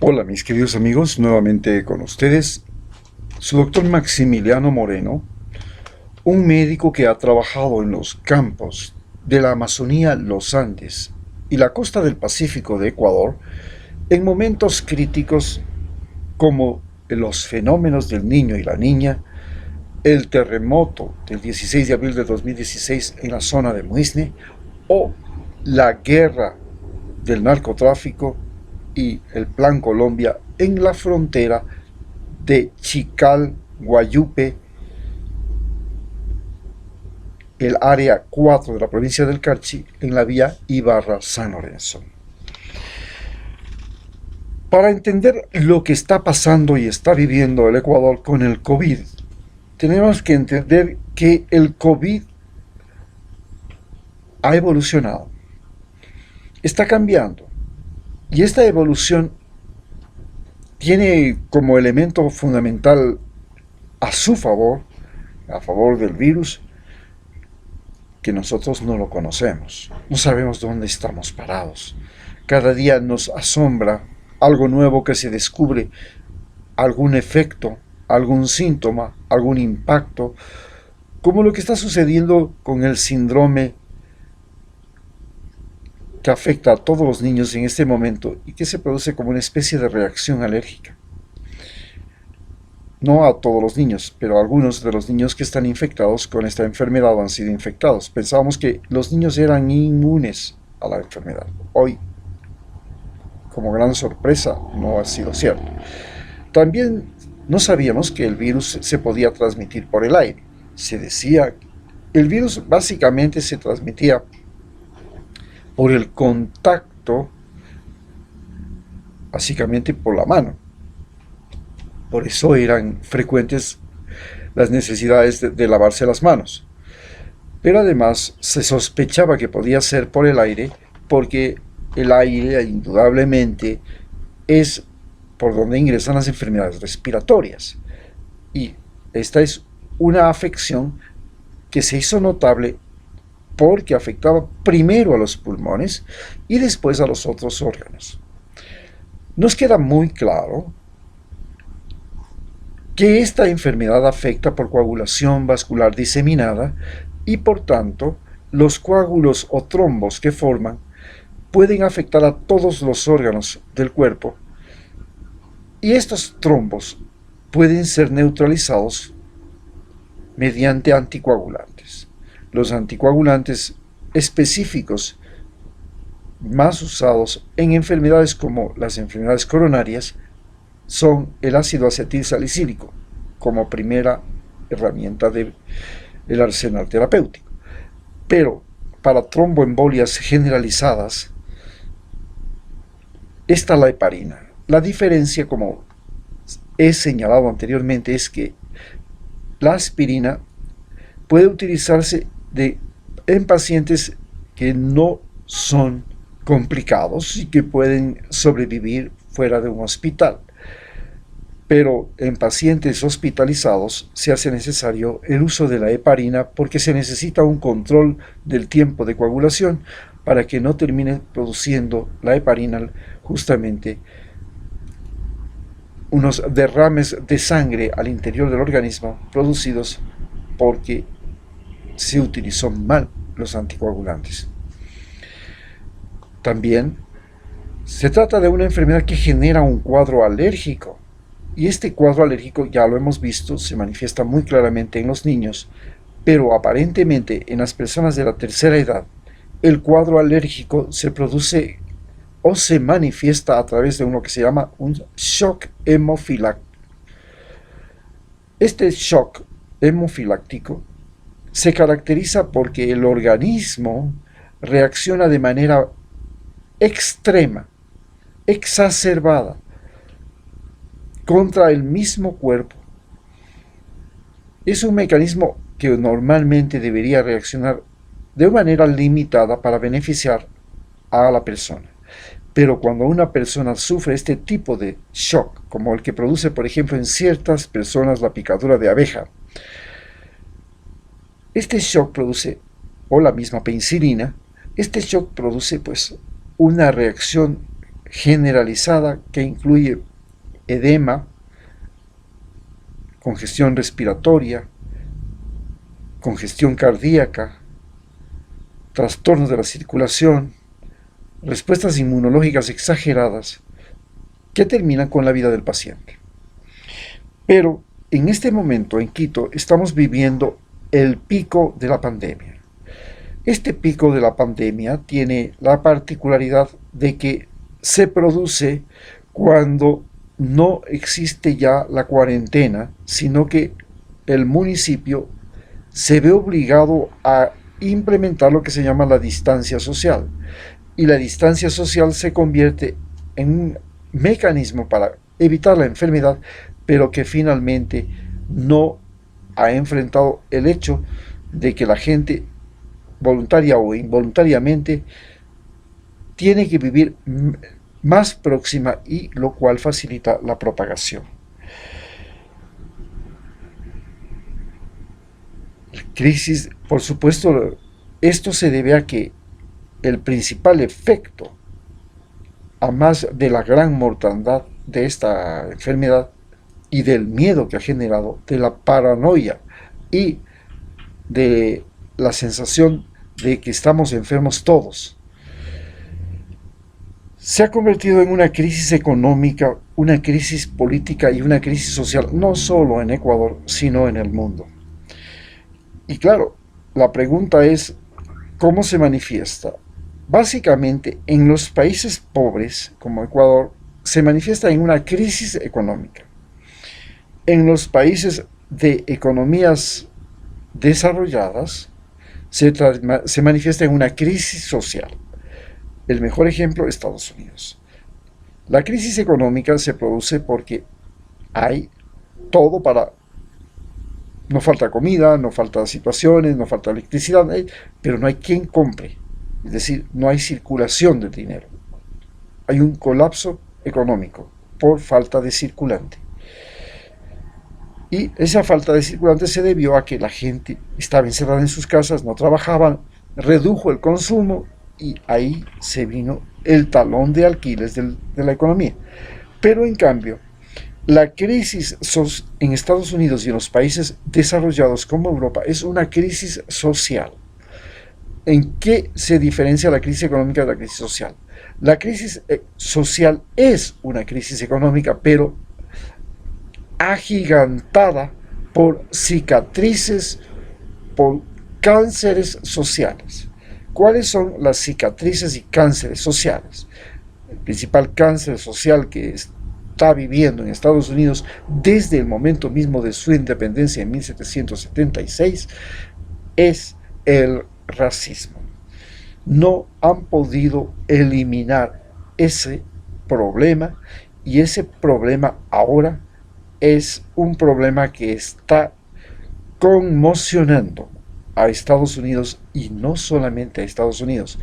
Hola mis queridos amigos, nuevamente con ustedes, su doctor Maximiliano Moreno, un médico que ha trabajado en los campos de la Amazonía, los Andes y la costa del Pacífico de Ecuador en momentos críticos como los fenómenos del niño y la niña, el terremoto del 16 de abril de 2016 en la zona de Muisne o la guerra del narcotráfico y el Plan Colombia en la frontera de Chical, Guayupe, el área 4 de la provincia del Carchi, en la vía Ibarra-San Lorenzo. Para entender lo que está pasando y está viviendo el Ecuador con el COVID, tenemos que entender que el COVID ha evolucionado, está cambiando, y esta evolución tiene como elemento fundamental a favor del virus, que nosotros no lo conocemos, no sabemos dónde estamos parados. Cada día nos asombra algo nuevo que se descubre, algún efecto, algún síntoma, algún impacto, como lo que está sucediendo con el síndrome que afecta a todos los niños en este momento y que se produce como una especie de reacción alérgica. No a todos los niños, pero a algunos de los niños que están infectados con esta enfermedad han sido infectados. Pensábamos que los niños eran inmunes a la enfermedad. Hoy, como gran sorpresa, no ha sido cierto. También no sabíamos que el virus se podía transmitir por el aire. Se decía que el virus básicamente se transmitía por el contacto, básicamente por la mano. Por eso eran frecuentes las necesidades de lavarse las manos. Pero además se sospechaba que podía ser por el aire, porque el aire indudablemente es por donde ingresan las enfermedades respiratorias. Y esta es una afección que se hizo notable porque afectaba primero a los pulmones y después a los otros órganos. Nos queda muy claro que esta enfermedad afecta por coagulación vascular diseminada y por tanto los coágulos o trombos que forman pueden afectar a todos los órganos del cuerpo y estos trombos pueden ser neutralizados mediante anticoagulantes. Los anticoagulantes específicos más usados en enfermedades como las enfermedades coronarias son el ácido acetil salicílico como primera herramienta del arsenal terapéutico. Pero para tromboembolias generalizadas está la heparina. La diferencia, como he señalado anteriormente, es que la aspirina puede utilizarse en pacientes que no son complicados y que pueden sobrevivir fuera de un hospital. Pero en pacientes hospitalizados se hace necesario el uso de la heparina porque se necesita un control del tiempo de coagulación para que no termine produciendo la heparina justamente unos derrames de sangre al interior del organismo producidos porque se utilizó mal los anticoagulantes. También se trata de una enfermedad que genera un cuadro alérgico. Y este cuadro alérgico, ya lo hemos visto, se manifiesta muy claramente en los niños, pero aparentemente en las personas de la tercera edad, el cuadro alérgico se produce o se manifiesta a través de lo que se llama un shock hemofiláctico. Este shock hemofiláctico se caracteriza porque el organismo reacciona de manera extrema, exacerbada, contra el mismo cuerpo. Es un mecanismo que normalmente debería reaccionar de manera limitada para beneficiar a la persona. Pero cuando una persona sufre este tipo de shock, como el que produce, por ejemplo, en ciertas personas la picadura de abeja, este shock produce, o la misma penicilina, este shock produce pues una reacción generalizada que incluye edema, congestión respiratoria, congestión cardíaca, trastornos de la circulación, respuestas inmunológicas exageradas que terminan con la vida del paciente. Pero en este momento en Quito estamos viviendo el pico de la pandemia. Este pico de la pandemia tiene la particularidad de que se produce cuando no existe ya la cuarentena, sino que el municipio se ve obligado a implementar lo que se llama la distancia social. Y la distancia social se convierte en un mecanismo para evitar la enfermedad, pero que finalmente no ha enfrentado el hecho de que la gente, voluntaria o involuntariamente, tiene que vivir más próxima, y lo cual facilita la propagación. Crisis, por supuesto, esto se debe a que el principal efecto, a más de la gran mortandad de esta enfermedad y del miedo que ha generado, de la paranoia y de la sensación de que estamos enfermos todos, se ha convertido en una crisis económica, una crisis política y una crisis social, no solo en Ecuador, sino en el mundo. Y claro, la pregunta es, ¿cómo se manifiesta? Básicamente, en los países pobres, como Ecuador, se manifiesta en una crisis económica. En los países de economías desarrolladas, se manifiesta en una crisis social. El mejor ejemplo, Estados Unidos. La crisis económica se produce porque hay todo para... No falta comida, no falta situaciones, no falta electricidad, pero no hay quien compre. Es decir, no hay circulación de dinero. Hay un colapso económico por falta de circulante. Y esa falta de circulante se debió a que la gente estaba encerrada en sus casas, no trabajaban, redujo el consumo, y ahí se vino el talón de Aquiles de la economía. Pero en cambio, la crisis en Estados Unidos y en los países desarrollados como Europa es una crisis social. ¿En qué se diferencia la crisis económica de la crisis social? La crisis social es una crisis económica, pero agigantada por cicatrices, por cánceres sociales. ¿Cuáles son las cicatrices y cánceres sociales? El principal cáncer social que está viviendo en Estados Unidos desde el momento mismo de su independencia en 1776 es el racismo. No han podido eliminar ese problema, y ese problema ahora es un problema que está conmocionando a Estados Unidos, y no solamente a Estados Unidos,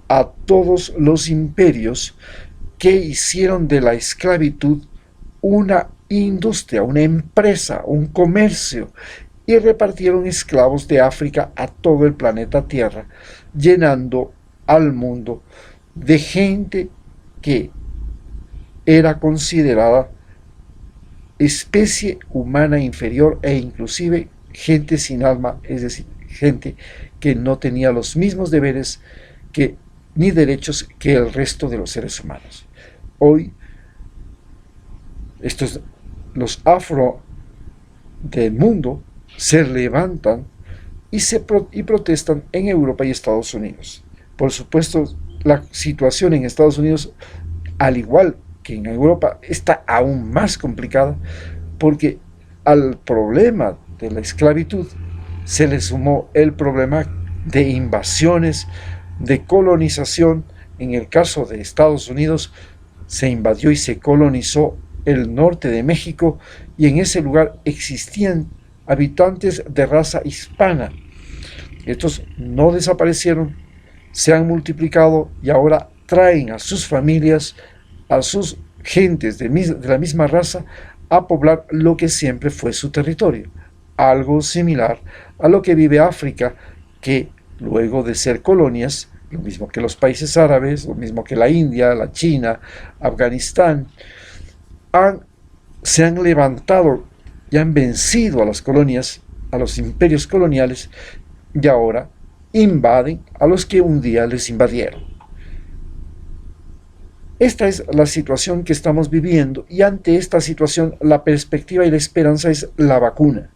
a todos los imperios que hicieron de la esclavitud una industria, una empresa, un comercio, y repartieron esclavos de África a todo el planeta Tierra, llenando al mundo de gente que era considerada especie humana inferior, e inclusive gente sin alma, es decir, gente que no tenía los mismos deberes ni derechos que el resto de los seres humanos. Hoy, los afro del mundo se levantan y protestan en Europa y Estados Unidos. Por supuesto, la situación en Estados Unidos, al igual que en Europa, está aún más complicada, porque al problema de la esclavitud se le sumó el problema de invasiones, de colonización. En el caso de Estados Unidos, se invadió y se colonizó el norte de México, y en ese lugar existían habitantes de raza hispana. Estos no desaparecieron, se han multiplicado, y ahora traen a sus familias, a sus gentes de la misma raza, a poblar lo que siempre fue su territorio. Algo similar a lo que vive África, que luego de ser colonias lo mismo que los países árabes, lo mismo que la India, la China, Afganistán, se han levantado y han vencido a las colonias, a los imperios coloniales, y ahora invaden a los que un día les invadieron. Esta es la situación que estamos viviendo, y ante esta situación la perspectiva y la esperanza es la vacuna.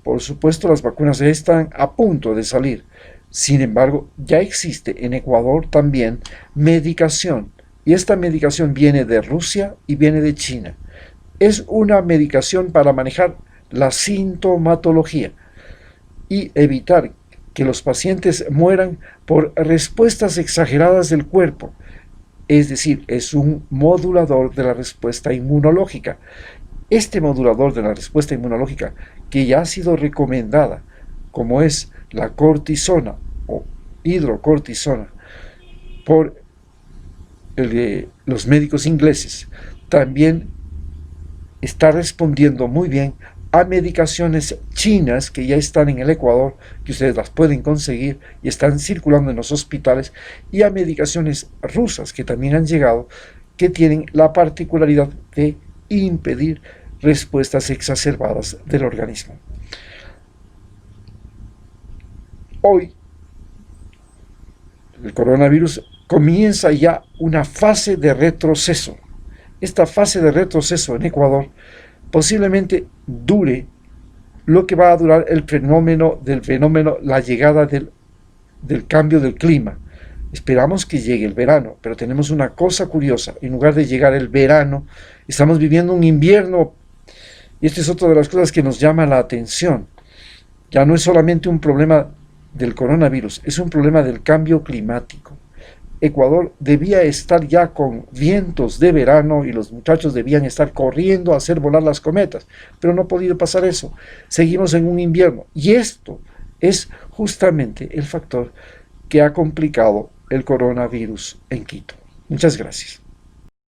Por supuesto, las vacunas ya están a punto de salir. Sin embargo, ya existe en Ecuador también medicación, y esta medicación viene de Rusia y viene de China. Es una medicación para manejar la sintomatología y evitar que los pacientes mueran por respuestas exageradas del cuerpo. Es decir, es un modulador de la respuesta inmunológica. Este modulador de la respuesta inmunológica, que ya ha sido recomendada, como es la cortisona o hidrocortisona, por los médicos ingleses, también está respondiendo muy bien a medicaciones chinas que ya están en el Ecuador, que ustedes las pueden conseguir y están circulando en los hospitales, y a medicaciones rusas que también han llegado, que tienen la particularidad de impedir respuestas exacerbadas del organismo. Hoy, el coronavirus comienza ya una fase de retroceso. Esta fase de retroceso en Ecuador posiblemente dure lo que va a durar el fenómeno, la llegada del cambio del clima. Esperamos que llegue el verano, pero tenemos una cosa curiosa: en lugar de llegar el verano, estamos viviendo un invierno, y esta es otra de las cosas que nos llama la atención. Ya no es solamente un problema del coronavirus, es un problema del cambio climático. Ecuador debía estar ya con vientos de verano y los muchachos debían estar corriendo a hacer volar las cometas, pero no ha podido pasar eso. Seguimos en un invierno, y esto es justamente el factor que ha complicado el coronavirus en Quito. Muchas gracias.